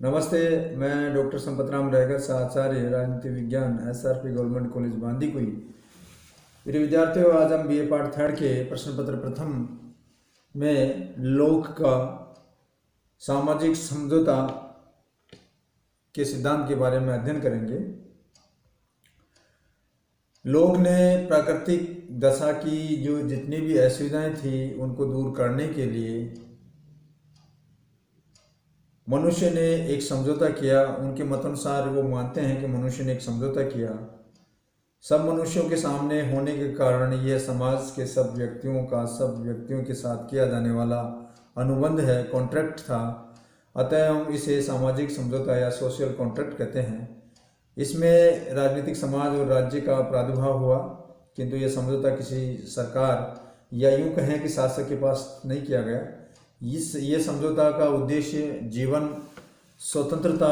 नमस्ते। मैं डॉक्टर संपतराम रायकर, आचार्य राजनीति विज्ञान SRP गवर्नमेंट कॉलेज बांदीकुई। मेरे विद्यार्थियों, आज हम BA पार्ट 3 के प्रश्न पत्र प्रथम में लोक का सामाजिक समझौता के सिद्धांत के बारे में अध्ययन करेंगे। लोक ने प्राकृतिक दशा की जो जितनी भी असुविधाएं थी उनको दूर करने के लिए मनुष्य ने एक समझौता किया। उनके मतानुसार वो मानते हैं कि मनुष्य ने एक समझौता किया। सब मनुष्यों के सामने होने के कारण यह समाज के सब व्यक्तियों के साथ किया जाने वाला अनुबंध है, कॉन्ट्रैक्ट था। अतः हम इसे सामाजिक समझौता या सोशल कॉन्ट्रैक्ट कहते हैं। इसमें राजनीतिक समाज और राज्य का प्रादुर्भाव हुआ, किंतु यह समझौता किसी सरकार या यूं कहें कि शासक के पास नहीं किया गया। ये समझौता का उद्देश्य जीवन, स्वतंत्रता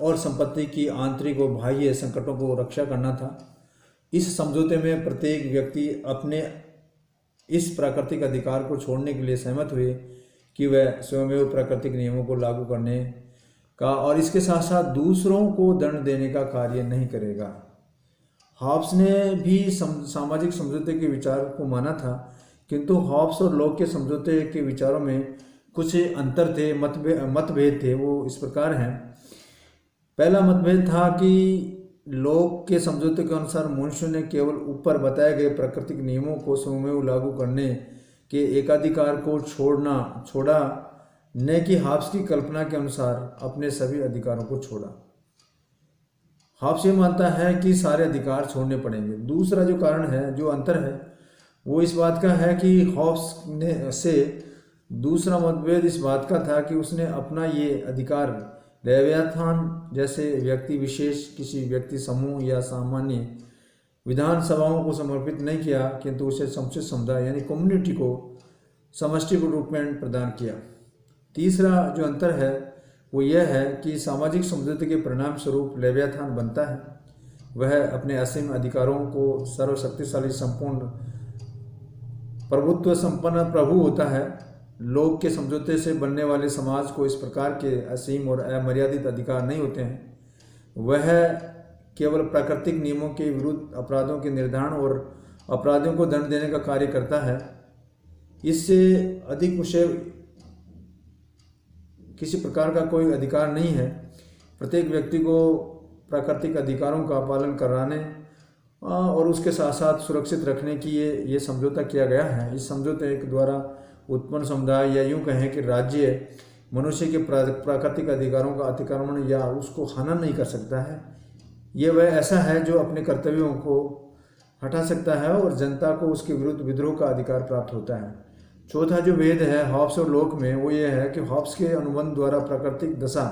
और संपत्ति की आंतरिक और बाह्य संकटों को रक्षा करना था। इस समझौते में प्रत्येक व्यक्ति अपने इस प्राकृतिक अधिकार को छोड़ने के लिए सहमत हुए कि वह स्वयं प्राकृतिक नियमों को लागू करने का और इसके साथ साथ दूसरों को दंड देने का कार्य नहीं करेगा। हॉब्स ने भी सामाजिक समझौते के विचार को माना था, किंतु हॉब्स और लोक के समझौते के विचारों में कुछ अंतर थे, मतभेद थे। वो इस प्रकार हैं। पहला मतभेद था कि लोक के समझौते के अनुसार मनुष्य ने केवल ऊपर बताए गए प्राकृतिक नियमों को स्वयं लागू करने के एकाधिकार को छोड़ा, न कि हॉब्स की कल्पना के अनुसार अपने सभी अधिकारों को छोड़ा। हॉब्स ये मानता है कि सारे अधिकार छोड़ने पड़ेंगे। दूसरा जो कारण है, जो अंतर है, वो इस बात का है कि हॉब्स ने से दूसरा मतभेद इस बात का था कि उसने अपना ये अधिकार लेवियाथान जैसे व्यक्ति विशेष, किसी व्यक्ति समूह या सामान्य विधानसभाओं को समर्पित नहीं किया, किंतु उसे समुचित समुदाय यानी कम्युनिटी को समष्टि के रूप में प्रदान किया। तीसरा जो अंतर है वो यह है कि सामाजिक समझौते के परिणाम स्वरूप लेवियाथान बनता है। वह अपने असीम अधिकारों को सर्वशक्तिशाली, संपूर्ण प्रभुत्व संपन्न प्रभु होता है। लोक के समझौते से बनने वाले समाज को इस प्रकार के असीम और अमर्यादित अधिकार नहीं होते हैं। वह केवल प्राकृतिक नियमों के विरुद्ध अपराधों के निर्धारण और अपराधियों को दंड देने का कार्य करता है। इससे अधिक उसे किसी प्रकार का कोई अधिकार नहीं है। प्रत्येक व्यक्ति को प्राकृतिक अधिकारों का पालन कराने और उसके साथ साथ सुरक्षित रखने की ये समझौता किया गया है। इस समझौते के द्वारा उत्पन्न समुदाय या यूं कहें कि राज्य मनुष्य के प्राकृतिक अधिकारों का अतिक्रमण या उसको हनन नहीं कर सकता है। ये वह ऐसा है जो अपने कर्तव्यों को हटा सकता है और जनता को उसके विरुद्ध विद्रोह का अधिकार प्राप्त होता है। चौथा जो भेद है हॉब्स और लोक में, वो ये है कि हॉब्स के अनुबंध द्वारा प्राकृतिक दशा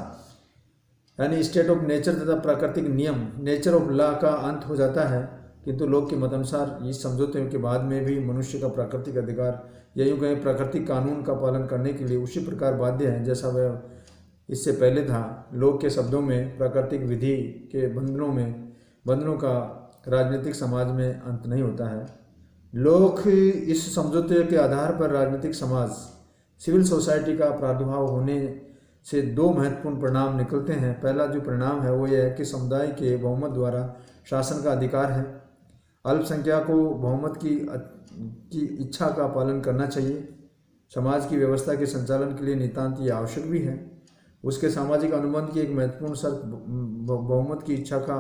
यानी स्टेट ऑफ नेचर तथा प्राकृतिक नियम नेचर ऑफ लॉ का अंत हो जाता है, किंतु लोक के मतानुसार इस समझौते के बाद में भी मनुष्य का प्राकृतिक अधिकार या यूं कहें प्राकृतिक कानून का पालन करने के लिए उसी प्रकार बाध्य है जैसा वह इससे पहले था। लोक के शब्दों में प्राकृतिक विधि के बंधनों का राजनीतिक समाज में अंत नहीं होता है। लोक इस समझौते के आधार पर राजनीतिक समाज, सिविल सोसाइटी का प्रादुर्भाव होने से दो महत्वपूर्ण परिणाम निकलते हैं। पहला जो परिणाम है वो यह है कि समुदाय के बहुमत द्वारा शासन का अधिकार है। अल्पसंख्यक को बहुमत की इच्छा का पालन करना चाहिए। समाज की व्यवस्था के संचालन के लिए नितांत ये आवश्यक भी है। उसके सामाजिक अनुबंध की एक महत्वपूर्ण शर्त बहुमत की इच्छा का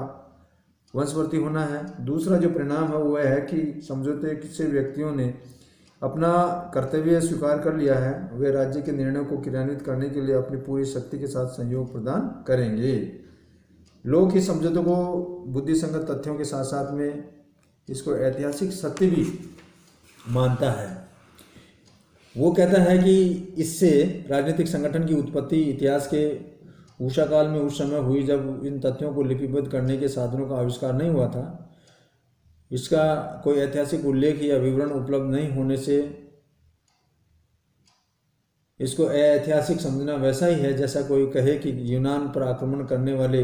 वंशवर्ती होना है। दूसरा जो परिणाम है वो है कि समझौते से व्यक्तियों ने अपना कर्तव्य स्वीकार कर लिया है। वे राज्य के निर्णयों को क्रियान्वित करने के लिए अपनी पूरी शक्ति के साथ सहयोग प्रदान करेंगे। लोग इस समझौते को बुद्धिसंगत तथ्यों के साथ साथ में इसको ऐतिहासिक सत्य भी मानता है। वो कहता है कि इससे राजनीतिक संगठन की उत्पत्ति इतिहास के उषा काल में उस समय हुई जब इन तथ्यों को लिपिबद्ध करने के साधनों का आविष्कार नहीं हुआ था। इसका कोई ऐतिहासिक उल्लेख या विवरण उपलब्ध नहीं होने से इसको ऐतिहासिक समझना वैसा ही है जैसा कोई कहे कि यूनान पर आक्रमण करने वाले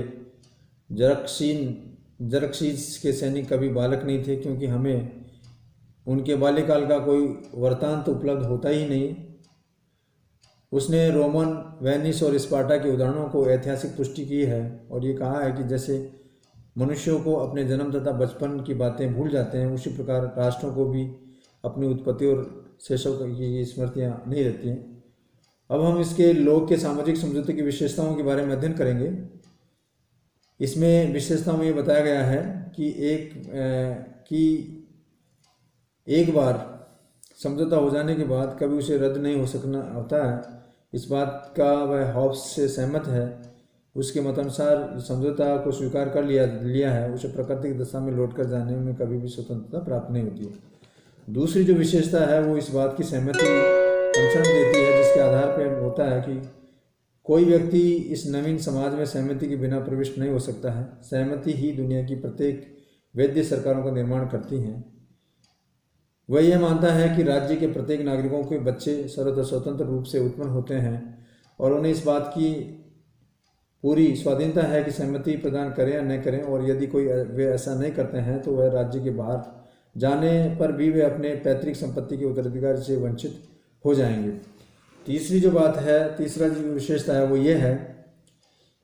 जरक्सीस के सैनिक कभी बालक नहीं थे, क्योंकि हमें उनके बाल्यकाल का कोई वृत्तांत उपलब्ध होता ही नहीं। उसने रोमन, वेनिस और स्पार्टा के उदाहरणों को ऐतिहासिक पुष्टि की है और ये कहा है कि जैसे मनुष्यों को अपने जन्म तथा बचपन की बातें भूल जाते हैं, उसी प्रकार राष्ट्रों को भी अपनी उत्पत्ति और शैशव की स्मृतियाँ नहीं रहती हैं। अब हम इसके लोक के सामाजिक समझौते की विशेषताओं के बारे में अध्ययन करेंगे। इसमें विशेषताओं में ये बताया गया है कि एक बार समझौता हो जाने के बाद कभी उसे रद्द नहीं हो सकना होता है। इस बात का वह हॉब्स से सहमत है। उसके मतानुसार समझौता को स्वीकार कर लिया है, उसे प्राकृतिक दशा में लौटकर जाने में कभी भी स्वतंत्रता प्राप्त नहीं होती है। दूसरी जो विशेषता है वो इस बात की सहमति कंसर्न देती है, जिसके आधार पर होता है कि कोई व्यक्ति इस नवीन समाज में सहमति के बिना प्रविष्ट नहीं हो सकता है। सहमति ही दुनिया की प्रत्येक वैध सरकारों का निर्माण करती हैं। वह यह मानता है कि राज्य के प्रत्येक नागरिकों के बच्चे सर्वथा स्वतंत्र रूप से उत्पन्न होते हैं और उन्हें इस बात की पूरी स्वाधीनता है कि सहमति प्रदान करें या न करें, और यदि कोई वे ऐसा नहीं करते हैं तो वह राज्य के बाहर जाने पर भी वे अपने पैतृक संपत्ति के उत्तराधिकार से वंचित हो जाएंगे। तीसरा जो विशेषता है वो ये है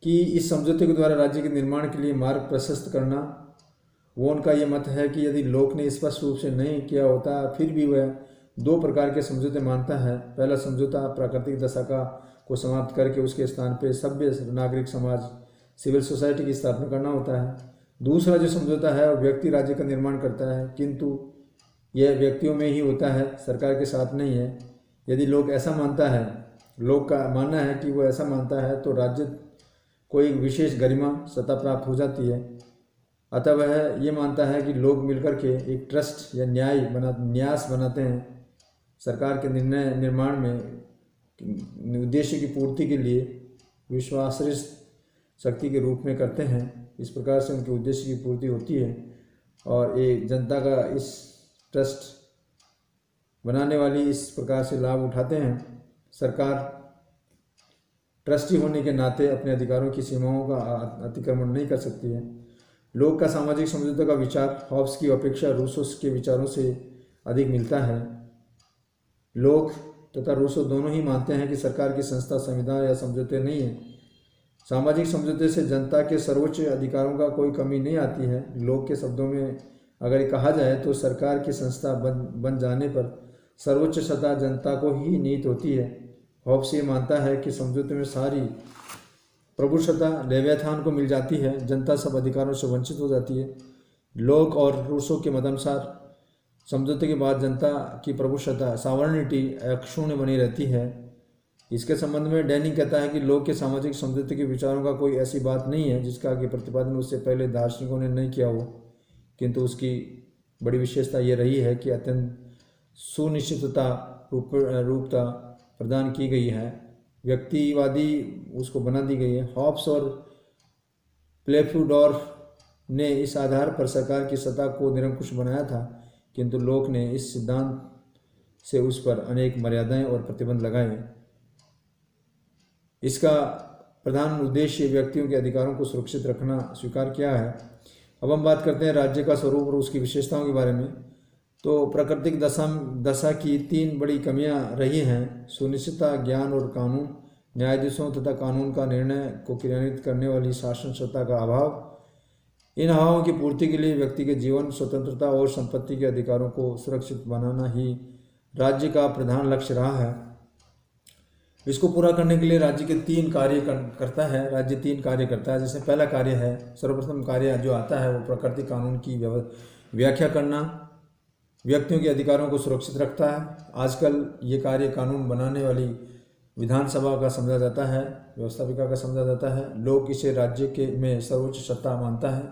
कि इस समझौते के द्वारा राज्य के निर्माण के लिए मार्ग प्रशस्त करना। वो उनका ये मत है कि यदि लोक ने स्पष्ट रूप से नहीं किया होता फिर भी वह दो प्रकार के समझौते मानता है। पहला समझौता प्राकृतिक दशा को समाप्त करके उसके स्थान पर सभ्य नागरिक समाज, सिविल सोसाइटी की स्थापना करना होता है। दूसरा जो समझौता है वो व्यक्ति राज्य का निर्माण करता है, किंतु यह व्यक्तियों में ही होता है, सरकार के साथ नहीं है। यदि लोग का मानना है कि वो ऐसा मानता है तो राज्य को एक विशेष गरिमा सत्ता प्राप्त हो जाती है। अतः वह ये मानता है कि लोग मिलकर के एक ट्रस्ट या न्यास बनाते हैं, सरकार के निर्णय निर्माण में उद्देश्य की पूर्ति के लिए विश्वासर्ह शक्ति के रूप में करते हैं। इस प्रकार से उनके उद्देश्य की पूर्ति होती है और एक जनता का इस ट्रस्ट बनाने वाली इस प्रकार से लाभ उठाते हैं। सरकार ट्रस्टी होने के नाते अपने अधिकारों की सीमाओं का अतिक्रमण नहीं कर सकती है। लोग का सामाजिक समझौते का विचार हॉब्स की अपेक्षा रूसो के विचारों से अधिक मिलता है। लोग तथा रूसो दोनों ही मानते हैं कि सरकार की संस्था संविधान या समझौते नहीं है। सामाजिक समझौते से जनता के सर्वोच्च अधिकारों का कोई कमी नहीं आती है। लोग के शब्दों में अगर कहा जाए तो सरकार की संस्था बन जाने पर सर्वोच्च सत्ता जनता को ही नीत होती है। हॉब्स ये मानता है कि समझौते में सारी प्रभुसत्ता लेवियाथान को मिल जाती है, जनता सब अधिकारों से वंचित हो जाती है। लोग और रूसो के मतानुसार समझौते के बाद जनता की प्रभुसत्ता सॉवरेनिटी अक्षुण्ण बनी रहती है। इसके संबंध में डैनिंग कहता है कि लोग के सामाजिक समझौते के विचारों का कोई ऐसी बात नहीं है जिसका कि प्रतिपादन उससे पहले दार्शनिकों ने नहीं किया हो, किंतु उसकी बड़ी विशेषता ये रही है कि अत्यंत सुनिश्चितता रूपता प्रदान की गई है, व्यक्तिवादी उसको बना दी गई है। हॉब्स और प्लेफुडोर्फ ने इस आधार पर सरकार की सत्ता को निरंकुश बनाया था, किंतु लोक ने इस सिद्धांत से उस पर अनेक मर्यादाएं और प्रतिबंध लगाए। इसका प्रधान उद्देश्य व्यक्तियों के अधिकारों को सुरक्षित रखना स्वीकार किया है। अब हम बात करते हैं राज्य का स्वरूप और उसकी विशेषताओं के बारे में। तो प्राकृतिक दशा की तीन बड़ी कमियां रही हैं: सुनिश्चितता, ज्ञान और कानून, न्यायाधीशों तथा कानून का निर्णय को क्रियान्वित करने वाली शासन सत्ता का अभाव। इन अभावों की पूर्ति के लिए व्यक्ति के जीवन, स्वतंत्रता और संपत्ति के अधिकारों को सुरक्षित बनाना ही राज्य का प्रधान लक्ष्य रहा है। इसको पूरा करने के लिए राज्य के तीन कार्य करता है। जैसे पहला कार्य है, सर्वप्रथम कार्य जो आता है वो प्राकृतिक कानून की व्याख्या करना, व्यक्तियों के अधिकारों को सुरक्षित रखता है। आजकल ये कार्य कानून बनाने वाली विधानसभा का समझा जाता है, व्यवस्थापिका का समझा जाता है। लोग इसे राज्य में सर्वोच्च सत्ता मानता है,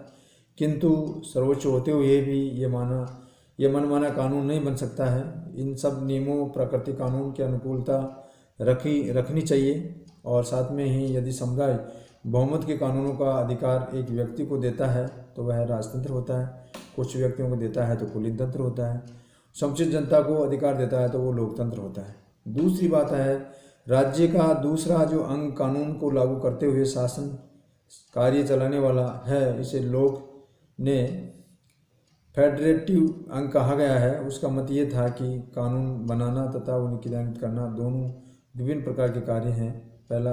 किंतु सर्वोच्च होते हुए भी ये मनमाना कानून नहीं बन सकता है। इन सब नियमों प्राकृतिक कानून की अनुकूलता रखनी चाहिए, और साथ में ही यदि समुदाय बहुमत के कानूनों का अधिकार एक व्यक्ति को देता है तो वह राजतंत्र होता है, कुछ व्यक्तियों को देता है तो कुलीन तंत्र होता है, समुचित जनता को अधिकार देता है तो वो लोकतंत्र होता है। दूसरी बात है, राज्य का दूसरा जो अंग कानून को लागू करते हुए शासन कार्य चलाने वाला है, इसे लोग ने फेडरेटिव अंग कहा गया है। उसका मत ये था कि कानून बनाना तथा उन्हें क्रियान्वित करना दोनों विभिन्न प्रकार के कार्य हैं। पहला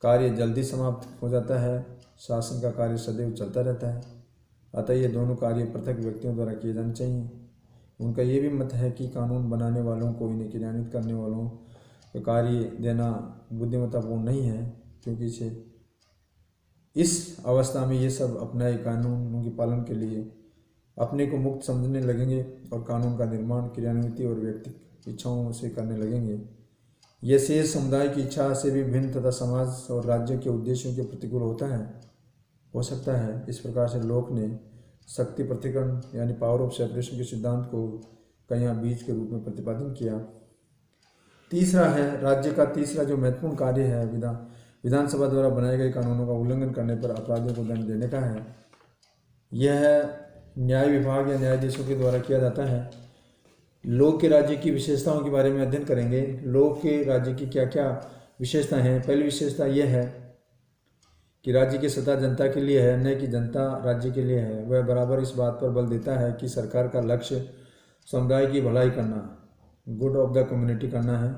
कार्य जल्दी समाप्त हो जाता है, शासन का कार्य सदैव चलता रहता है। अतः ये दोनों कार्य पृथक व्यक्तियों द्वारा किए जाने चाहिए। उनका ये भी मत है कि कानून बनाने वालों को इन्हें क्रियान्वित करने वालों को कार्य देना बुद्धिमत्तापूर्ण नहीं है, क्योंकि इसे इस अवस्था में ये सब अपने कानूनों के पालन के लिए अपने को मुक्त समझने लगेंगे और कानून का निर्माण क्रियान्वित और व्यक्तिगत इच्छाओं से करने लगेंगे। यह शेष समुदाय की इच्छा से भी भिन्न तथा समाज और राज्य के उद्देश्यों के प्रतिकूल हो सकता है। इस प्रकार से लोक ने शक्ति पृथक्करण यानी पावर ऑफ सेपरेशन के सिद्धांत को कहीं बीज के रूप में प्रतिपादन किया। तीसरा है राज्य का तीसरा जो महत्वपूर्ण कार्य है विधानसभा द्वारा बनाए गए कानूनों का उल्लंघन करने पर अपराधियों को दंड देने का है। यह न्याय विभाग या न्यायाधीशों के द्वारा किया जाता है। लोक के राज्य की विशेषताओं के बारे में अध्ययन करेंगे। लोक के राज्य की क्या क्या विशेषता हैं। पहली विशेषता यह है कि राज्य की सत्ता जनता के लिए है, न कि जनता राज्य के लिए है। वह बराबर इस बात पर बल देता है कि सरकार का लक्ष्य समुदाय की भलाई करना, गुड ऑफ द कम्युनिटी करना है।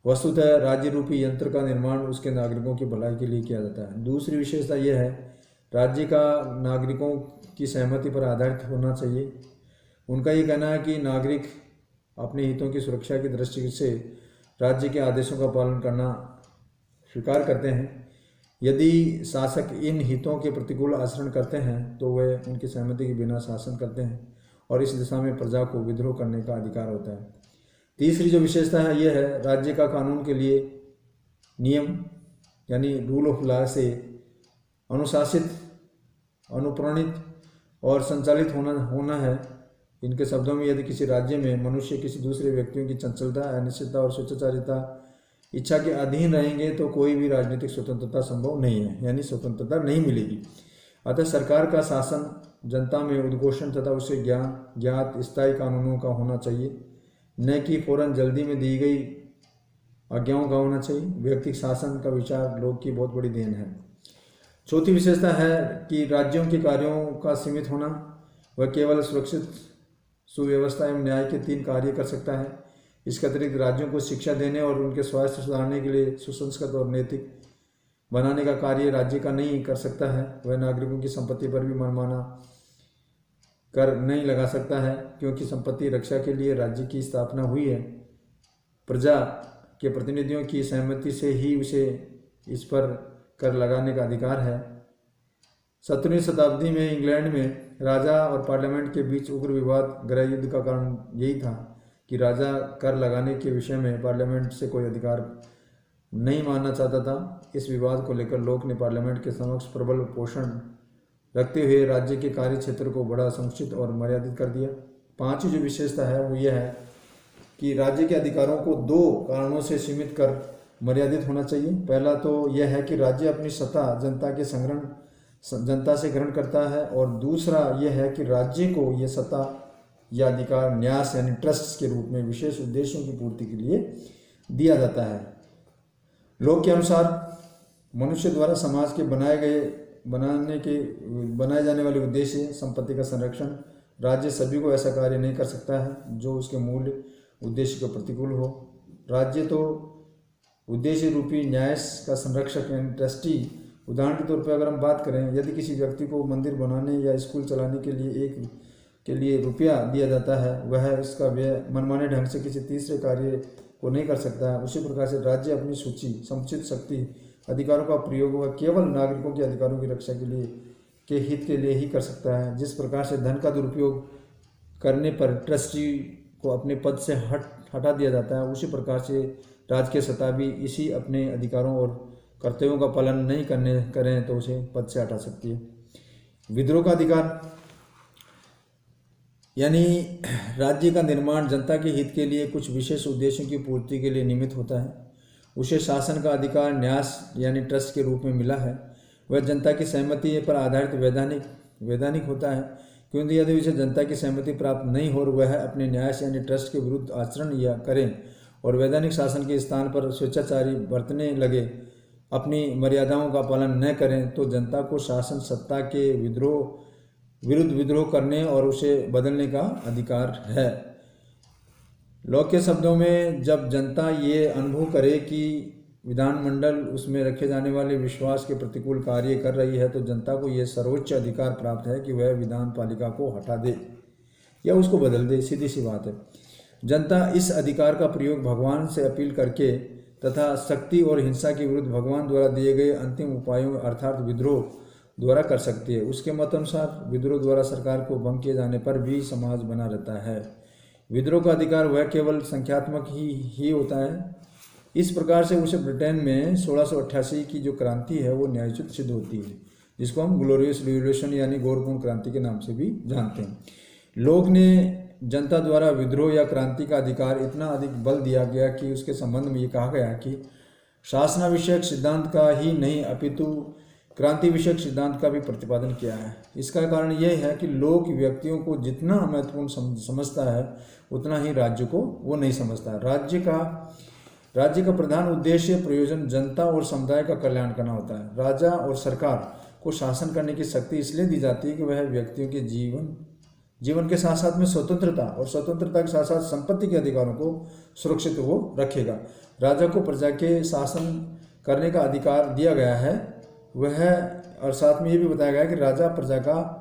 वस्तुतः राज्य रूपी यंत्र का निर्माण उसके नागरिकों की भलाई के लिए किया जाता है। दूसरी विशेषता यह है राज्य का नागरिकों की सहमति पर आधारित होना चाहिए। उनका ये कहना है कि नागरिक अपने हितों की सुरक्षा की दृष्टि से राज्य के आदेशों का पालन करना स्वीकार करते हैं। यदि शासक इन हितों के प्रतिकूल आचरण करते हैं तो वे उनकी सहमति के बिना शासन करते हैं और इस दिशा में प्रजा को विद्रोह करने का अधिकार होता है। तीसरी जो विशेषता है यह है राज्य का कानून के लिए नियम यानी रूल ऑफ लॉ से अनुशासित, अनुप्राणित और संचालित होना है। इनके शब्दों में यदि किसी राज्य में मनुष्य किसी दूसरे व्यक्तियों की चंचलता, अनिश्चितता और स्वेच्छाचारिता इच्छा के अधीन रहेंगे तो कोई भी राजनीतिक स्वतंत्रता संभव नहीं है, यानी स्वतंत्रता नहीं मिलेगी। अतः सरकार का शासन जनता में उद्घोषण तथा उसे ज्ञात स्थायी कानूनों का होना चाहिए, न कि फौरन जल्दी में दी गई आज्ञाओं का होना चाहिए। व्यक्तिगत शासन का विचार लोग की बहुत बड़ी देन है। चौथी विशेषता है कि राज्यों के कार्यों का सीमित होना। वह केवल सुरक्षित, सुव्यवस्था एवं न्याय के 3 कार्य कर सकता है। इसके अतिरिक्त राज्यों को शिक्षा देने और उनके स्वास्थ्य सुधारने के लिए सुसंस्कृत और नैतिक बनाने का कार्य राज्य का नहीं कर सकता है। वह नागरिकों की संपत्ति पर भी मनमाना कर नहीं लगा सकता है, क्योंकि संपत्ति रक्षा के लिए राज्य की स्थापना हुई है। प्रजा के प्रतिनिधियों की सहमति से ही उसे इस पर कर लगाने का अधिकार है। 17वीं शताब्दी में इंग्लैंड में राजा और पार्लियामेंट के बीच उग्र विवाद गृह युद्ध का कारण यही था कि राजा कर लगाने के विषय में पार्लियामेंट से कोई अधिकार नहीं मानना चाहता था। इस विवाद को लेकर लोक ने पार्लियामेंट के समक्ष प्रबल पोषण रखते हुए राज्य के कार्य क्षेत्र को बड़ा संकुचित और मर्यादित कर दिया। 5वीं जो विशेषता है वो यह है कि राज्य के अधिकारों को 2 कारणों से सीमित कर मर्यादित होना चाहिए। पहला तो यह है कि राज्य अपनी सत्ता जनता से ग्रहण करता है, और दूसरा यह है कि राज्य को यह सत्ता या अधिकार न्यास यानी ट्रस्ट के रूप में विशेष उद्देश्यों की पूर्ति के लिए दिया जाता है। लोक के अनुसार मनुष्य द्वारा समाज के बनाए जाने वाले उद्देश्य, संपत्ति का संरक्षण, राज्य सभी को ऐसा कार्य नहीं कर सकता है जो उसके मूल उद्देश्य के प्रतिकूल हो। राज्य तो उद्देश्य रूपी न्याय का संरक्षक यानी ट्रस्टी। उदाहरण के तौर पर अगर हम बात करें, यदि किसी व्यक्ति को मंदिर बनाने या स्कूल चलाने के लिए रुपया दिया जाता है, वह इसका व्यय मनमाने ढंग से किसी तीसरे कार्य को नहीं कर सकता है। उसी प्रकार से राज्य अपनी सूची समुचित शक्ति अधिकारों का प्रयोग वह केवल नागरिकों के अधिकारों की रक्षा के हित के लिए ही कर सकता है। जिस प्रकार से धन का दुरुपयोग करने पर ट्रस्टी को अपने पद से हटा दिया जाता है, उसी प्रकार से राजकीय सत्ता भी इसी अपने अधिकारों और कर्तव्यों का पालन नहीं करें तो उसे पद से हटा सकती है। विद्रोह का अधिकार यानी राज्य का निर्माण जनता के हित के लिए कुछ विशेष उद्देश्यों की पूर्ति के लिए निमित्त होता है। उसे शासन का अधिकार न्यास यानी ट्रस्ट के रूप में मिला है। वह जनता की सहमति पर आधारित वैधानिक होता है, क्योंकि यदि उसे जनता की सहमति प्राप्त नहीं हो और वह अपने न्यास यानी ट्रस्ट के विरुद्ध आचरण या करें और वैधानिक शासन के स्थान पर स्वेच्छाचारी बरतने लगे, अपनी मर्यादाओं का पालन न करें, तो जनता को शासन सत्ता के विरुद्ध विद्रोह करने और उसे बदलने का अधिकार है। लोक के शब्दों में, जब जनता ये अनुभव करे कि विधानमंडल उसमें रखे जाने वाले विश्वास के प्रतिकूल कार्य कर रही है, तो जनता को यह सर्वोच्च अधिकार प्राप्त है कि वह विधान पालिका को हटा दे या उसको बदल दे। सीधी सी बात है। जनता इस अधिकार का प्रयोग भगवान से अपील करके तथा शक्ति और हिंसा के विरुद्ध भगवान द्वारा दिए गए अंतिम उपायों अर्थात विद्रोह द्वारा कर सकती है। उसके मत अनुसार विद्रोह द्वारा सरकार को भंग किए जाने पर भी समाज बना रहता है। विद्रोह का अधिकार वह केवल संख्यात्मक ही होता है। इस प्रकार से उसे ब्रिटेन में 1688 की जो क्रांति है वो न्यायोचित सिद्ध होती है, जिसको हम ग्लोरियस रिवोल्यूशन यानी गौरवपूर्ण क्रांति के नाम से भी जानते हैं। लोक ने जनता द्वारा विद्रोह या क्रांति का अधिकार इतना अधिक बल दिया गया कि उसके संबंध में ये कहा गया कि शासना विषयक सिद्धांत का ही नहीं अपितु क्रांति विषयक सिद्धांत का भी प्रतिपादन किया है। इसका कारण यह है कि लोक व्यक्तियों को जितना महत्वपूर्ण समझता है उतना ही राज्य को वो नहीं समझता। राज्य का प्रधान उद्देश्य प्रयोजन जनता और समुदाय का कल्याण करना होता है। राजा और सरकार को शासन करने की शक्ति इसलिए दी जाती है कि वह व्यक्तियों के जीवन के साथ साथ में स्वतंत्रता और स्वतंत्रता के साथ साथ संपत्ति के अधिकारों को सुरक्षित वो रखेगा। राजा को प्रजा के शासन करने का अधिकार दिया गया है वह, और साथ में ये भी बताया गया है कि राजा प्रजा का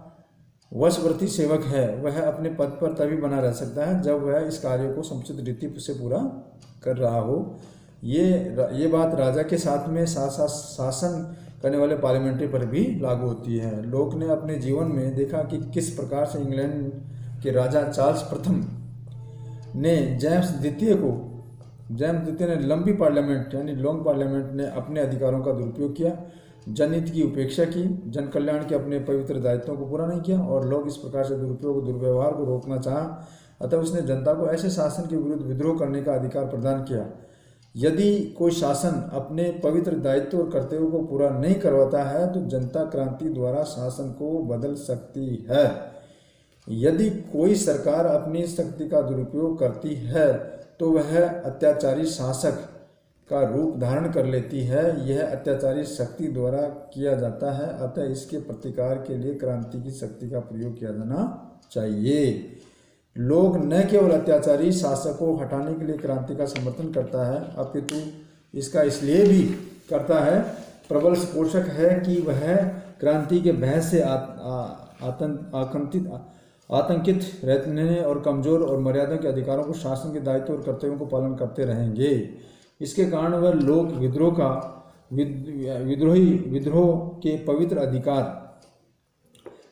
वशवर्ती सेवक है। वह अपने पद पर तभी बना रह सकता है जब वह इस कार्य को समुचित रीति से पूरा कर रहा हो। ये बात राजा के साथ में साथ शासन करने वाले पार्लियामेंट्री पर भी लागू होती है। लोक ने अपने जीवन में देखा कि किस प्रकार से इंग्लैंड के राजा चार्ल्स प्रथम ने जेम्स द्वितीय ने लंबी पार्लियामेंट यानी लॉन्ग पार्लियामेंट ने अपने अधिकारों का दुरुपयोग किया, जनहित की उपेक्षा की, जन कल्याण के अपने पवित्र दायित्वों को पूरा नहीं किया और लोग इस प्रकार से दुर्व्यवहार को रोकना चाहा। अतः उसने जनता को ऐसे शासन के विरुद्ध विद्रोह करने का अधिकार प्रदान किया। यदि कोई शासन अपने पवित्र दायित्व और कर्तव्यों को पूरा नहीं करवाता है तो जनता क्रांति द्वारा शासन को बदल सकती है। यदि कोई सरकार अपनी शक्ति का दुरुपयोग करती है तो वह अत्याचारी शासक का रूप धारण कर लेती है। यह अत्याचारी शक्ति द्वारा किया जाता है, अतः इसके प्रतिकार के लिए क्रांति की शक्ति का प्रयोग किया जाना चाहिए। लोग न केवल अत्याचारी शासक को हटाने के लिए क्रांति का समर्थन करता है अपितु इसका इसलिए भी करता है, प्रबल पोषक है कि वह क्रांति के भय से आतंकित रहने और कमजोर और मर्यादा के अधिकारों को, शासन के दायित्व और कर्तव्यों को पालन करते रहेंगे। इसके कारण वह लोक विद्रोह के पवित्र अधिकार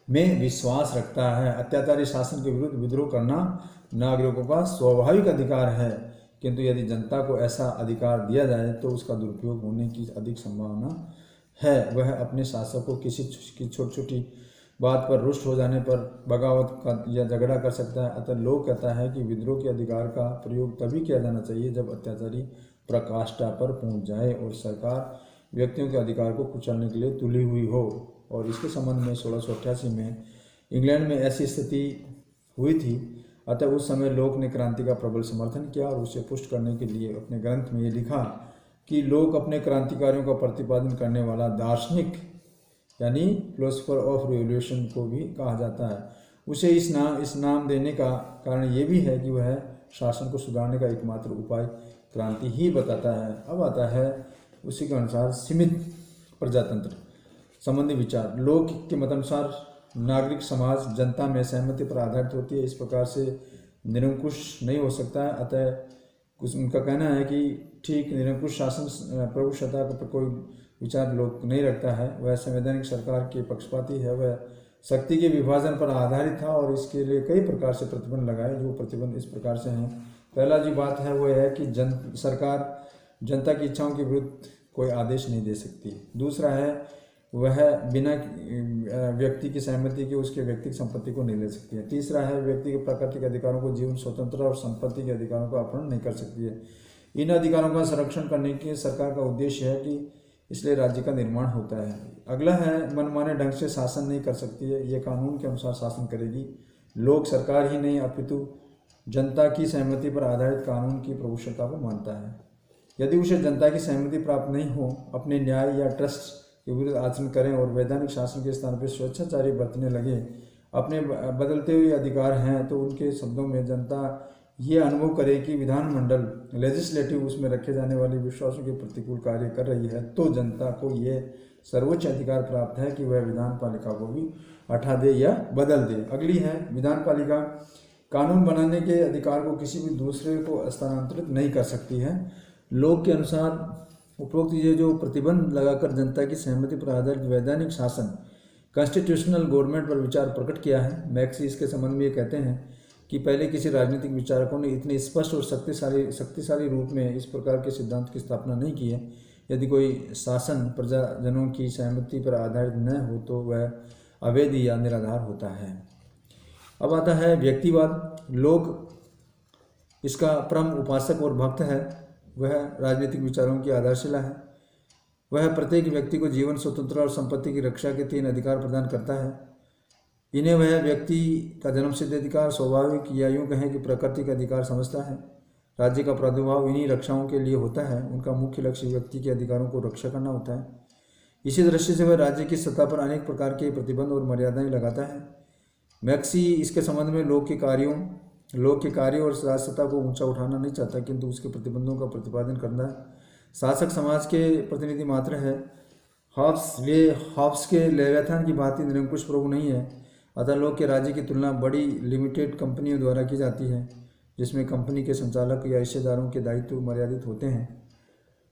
में विश्वास रखता है। अत्याचारी शासन के विरुद्ध विद्रोह करना नागरिकों का स्वाभाविक अधिकार है, किंतु यदि जनता को ऐसा अधिकार दिया जाए तो उसका दुरुपयोग होने की अधिक संभावना है। वह अपने शासक को किसी की छोटी छोटी बात पर रुष्ट हो जाने पर बगावत या झगड़ा कर सकता है। अतः लोग कहता है कि विद्रोह के अधिकार का प्रयोग तभी किया जाना चाहिए जब अत्याचारी प्रकाष्ठा पर पहुंच जाए और सरकार व्यक्तियों के अधिकार को कुचलने के लिए तुली हुई हो। और इसके संबंध में 1688 में इंग्लैंड में ऐसी स्थिति हुई थी। अतः उस समय लोक ने क्रांति का प्रबल समर्थन किया और उसे पुष्ट करने के लिए अपने ग्रंथ में ये लिखा कि लोक अपने क्रांतिकारियों का प्रतिपादन करने वाला दार्शनिक यानी फिलोसफर ऑफ रिवोल्यूशन को भी कहा जाता है। उसे इस नाम देने का कारण ये भी है कि वह शासन को सुधारने का एकमात्र उपाय क्रांति ही बताता है। अब आता है उसी के अनुसार सीमित प्रजातंत्र संबंधी विचार। लोक के मतानुसार नागरिक समाज जनता में सहमति पर आधारित होती है, इस प्रकार से निरंकुश नहीं हो सकता है। अतः कुछ उनका कहना है कि ठीक निरंकुश शासन प्रभुसत्ता पर कोई विचार लोक नहीं रखता है। वह संवैधानिक सरकार के पक्षपाती है। वह शक्ति के विभाजन पर आधारित था और इसके लिए कई प्रकार से प्रतिबंध लगाए। जो प्रतिबंध इस प्रकार से हैं, पहला जो बात है वो है कि सरकार जनता की इच्छाओं के विरुद्ध कोई आदेश नहीं दे सकती। दूसरा है वह बिना व्यक्ति की सहमति के उसके व्यक्तिगत संपत्ति को नहीं ले सकती है। तीसरा है व्यक्ति के प्राकृतिक अधिकारों को, जीवन स्वतंत्रता और संपत्ति के अधिकारों का अपहरण नहीं कर सकती है। इन अधिकारों का संरक्षण करने के सरकार का उद्देश्य है कि इसलिए राज्य का निर्माण होता है। अगला है मनमाने ढंग से शासन नहीं कर सकती है, ये कानून के अनुसार शासन करेगी। लोक सरकार ही नहीं अपितु जनता की सहमति पर आधारित कानून की प्रभुसत्ता को मानता है। यदि उसे जनता की सहमति प्राप्त नहीं हो, अपने न्याय या ट्रस्ट के विरुद्ध आचरण करें और वैधानिक शासन के स्थान पर स्वेच्छाचारी बरतने लगे, अपने बदलते हुए अधिकार हैं, तो उनके शब्दों में जनता ये अनुभव करे कि विधानमंडल लेजिस्लेटिव उसमें रखे जाने वाले विश्वासों के प्रतिकूल कार्य कर रही है, तो जनता को ये सर्वोच्च अधिकार प्राप्त है कि वह विधान पालिका को भी हटा दे या बदल दे। अगली है, विधान पालिका कानून बनाने के अधिकार को किसी भी दूसरे को स्थानांतरित नहीं कर सकती है। लोक के अनुसार उपरोक्त ये जो प्रतिबंध लगाकर जनता की सहमति पर आधारित वैधानिक शासन कॉन्स्टिट्यूशनल गवर्नमेंट पर विचार प्रकट किया है। मैक्सी इसके संबंध में ये कहते हैं कि पहले किसी राजनीतिक विचारकों ने इतने स्पष्ट और शक्तिशाली रूप में इस प्रकार के सिद्धांत की स्थापना नहीं की है। यदि कोई शासन प्रजाजनों की सहमति पर आधारित न हो तो वह अवैध या निराधार होता है। अब आता है व्यक्तिवाद। लोग इसका परम उपासक और भक्त है। वह राजनीतिक विचारों की आधारशिला है। वह प्रत्येक व्यक्ति को जीवन, स्वतंत्रता और संपत्ति की रक्षा के 3 अधिकार प्रदान करता है। इन्हें वह व्यक्ति का जन्मसिद्ध अधिकार, स्वाभाविक या यूँ कहें कि प्राकृतिक अधिकार समझता है। राज्य का प्रादुर्भाव इन्हीं रक्षाओं के लिए होता है। उनका मुख्य लक्ष्य व्यक्ति के अधिकारों को रक्षा करना होता है। इसी दृष्टि से वह राज्य की सत्ता पर अनेक प्रकार के प्रतिबंध और मर्यादाएं लगाता है। मैक्सी इसके संबंध में लोक के कार्यों और राजसत्ता को ऊंचा उठाना नहीं चाहता, किंतु उसके प्रतिबंधों का प्रतिपादन करना शासक समाज के प्रतिनिधि मात्र है। हॉब्स के लेवियाथान की भांति निरंकुश प्रभु नहीं है। अतः लोक के राज्य की तुलना बड़ी लिमिटेड कंपनियों द्वारा की जाती है, जिसमें कंपनी के संचालक या हिस्सेदारों के दायित्व मर्यादित होते हैं।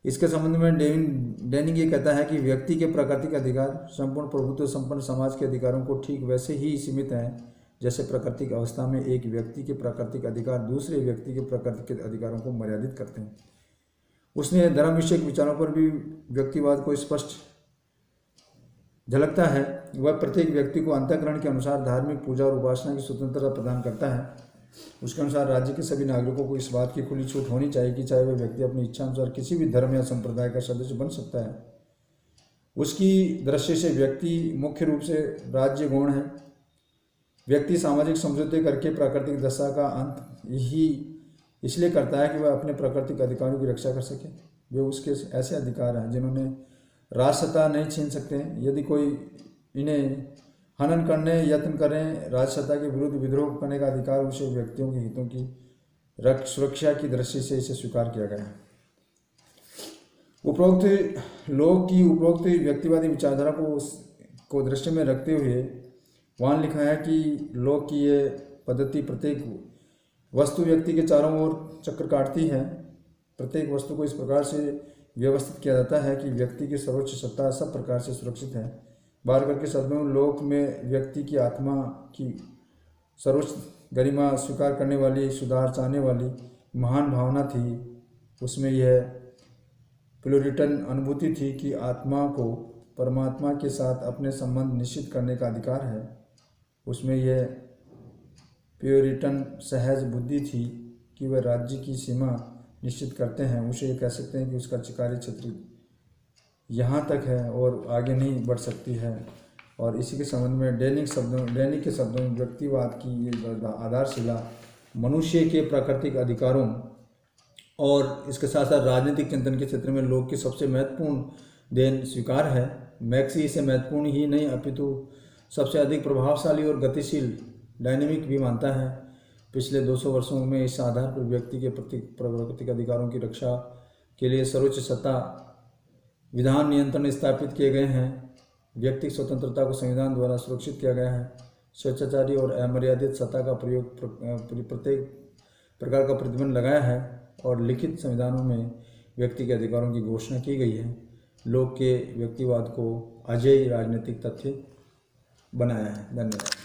इसके संबंध में डेनिंग ये कहता है कि व्यक्ति के प्राकृतिक अधिकार संपूर्ण प्रभुत्व संपन्न समाज के अधिकारों को ठीक वैसे ही सीमित हैं जैसे प्राकृतिक अवस्था में एक व्यक्ति के प्राकृतिक अधिकार दूसरे व्यक्ति के प्राकृतिक अधिकारों को मर्यादित करते हैं। उसने धर्म विषयक विचारों पर भी व्यक्तिवाद को स्पष्ट झलकता है। वह प्रत्येक व्यक्ति को अंतःकरण के अनुसार धार्मिक पूजा और उपासना की स्वतंत्रता प्रदान करता है। उसके अनुसार राज्य के सभी नागरिकों को इस बात की खुली छूट होनी चाहिए कि चाहे वह व्यक्ति अपनी इच्छा अनुसार किसी भी धर्म या संप्रदाय का सदस्य बन सकता है। उसकी दृष्टि से व्यक्ति मुख्य रूप से राज्य गौण है। व्यक्ति सामाजिक समझौते करके प्राकृतिक दशा का अंत ही इसलिए करता है कि वह अपने प्राकृतिक अधिकारों की रक्षा कर सके। वे उसके ऐसे अधिकार हैं जिन्होंने राजसत्ता नहीं छीन सकते। यदि कोई इन्हें हनन करने यत्न करें, राजसत्ता के विरुद्ध विद्रोह करने का अधिकार उसे व्यक्तियों के हितों की सुरक्षा की दृष्टि से इसे स्वीकार किया गया है। उपरोक्त व्यक्तिवादी विचारधारा को दृष्टि में रखते हुए वहाँ लिखा है कि लोक की ये पद्धति प्रत्येक वस्तु व्यक्ति के चारों ओर चक्कर काटती है। प्रत्येक वस्तु को इस प्रकार से व्यवस्थित किया जाता है कि व्यक्ति की सर्वोच्च सत्ता सब प्रकार से सुरक्षित है। बार करके शब्दों लोक में व्यक्ति की आत्मा की सर्वोच्च गरिमा स्वीकार करने वाली, सुधार चाहने वाली महान भावना थी। उसमें यह प्यूरिटन अनुभूति थी कि आत्मा को परमात्मा के साथ अपने संबंध निश्चित करने का अधिकार है। उसमें यह प्यूरिटन सहज बुद्धि थी कि वह राज्य की सीमा निश्चित करते हैं। उसे ये कह सकते हैं कि उसका कार्य क्षेत्र यहाँ तक है और आगे नहीं बढ़ सकती है। और इसी के संबंध में डेनिक के शब्दों में व्यक्तिवाद की ये आधारशिला मनुष्य के प्राकृतिक अधिकारों और इसके साथ साथ राजनीतिक चिंतन के क्षेत्र में लोग की सबसे महत्वपूर्ण देन स्वीकार है। मैक्सी इसे महत्वपूर्ण ही नहीं अपितु सबसे अधिक प्रभावशाली और गतिशील डायनेमिक भी मानता है। पिछले 200 वर्षों में इस आधार पर व्यक्ति के प्राकृतिक अधिकारों की रक्षा के लिए सर्वोच्च सत्ता विधान नियंत्रण स्थापित किए गए हैं। व्यक्तिगत स्वतंत्रता को संविधान द्वारा सुरक्षित किया गया है। स्वेच्छाचारी और अमर्यादित सत्ता का प्रयोग प्रत्येक प्रकार का प्रतिबंध लगाया है और लिखित संविधानों में व्यक्ति के अधिकारों की घोषणा की गई है। लोक के व्यक्तिवाद को अजेय राजनीतिक तथ्य बनाया है। धन्यवाद।